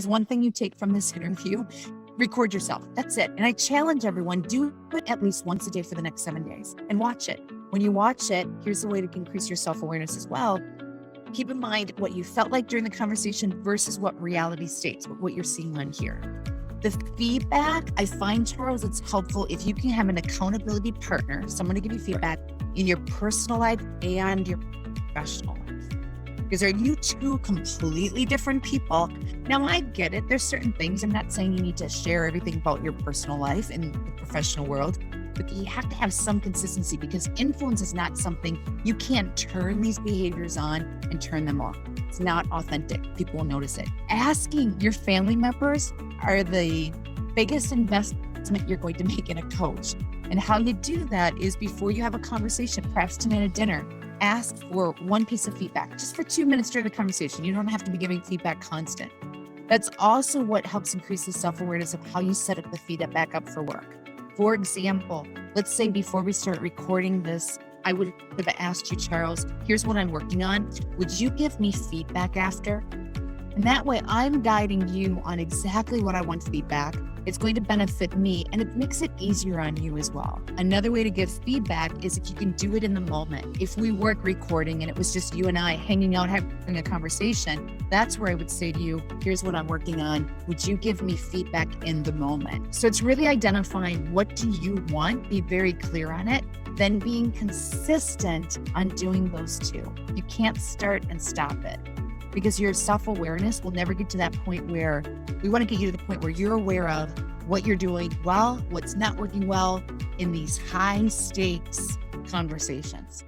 one thing you take from this interview, record yourself. That's it. And I challenge everyone, do it at least once a day for the next 7 days and watch it. When you watch it, here's the way to increase your self-awareness as well. Keep in mind what you felt like during the conversation versus what reality states, what you're seeing on here. The feedback, I find, Charles, it's helpful if you can have an accountability partner, someone to give you feedback in your personal life and your professional life. Because are you two completely different people? Now, I get it. There's certain things. I'm not saying you need to share everything about your personal life in the professional world, but you have to have some consistency because influence is not something you can't turn these behaviors on and turn them off. It's not authentic. People will notice it. Asking your family members are the biggest investment you're going to make in a coach. And how you do that is before you have a conversation, perhaps tonight at dinner, ask for one piece of feedback just for 2 minutes during the conversation. You don't have to be giving feedback constant. That's also what helps increase the self-awareness of how you set up the feedback up for work. For example, let's say before we start recording this, I would have asked you, Charles, here's what I'm working on. Would you give me feedback after? And that way I'm guiding you on exactly what I want feedback. It's going to benefit me and it makes it easier on you as well. Another way to give feedback is if you can do it in the moment. If we weren't recording and it was just you and I hanging out having a conversation, that's where I would say to you, here's what I'm working on. Would you give me feedback in the moment? So it's really identifying what do you want, be very clear on it, then being consistent on doing those two. You can't start and stop it. Because your self-awareness will never get to that point where we want to get you to the point where you're aware of what you're doing well, what's not working well in these high stakes conversations.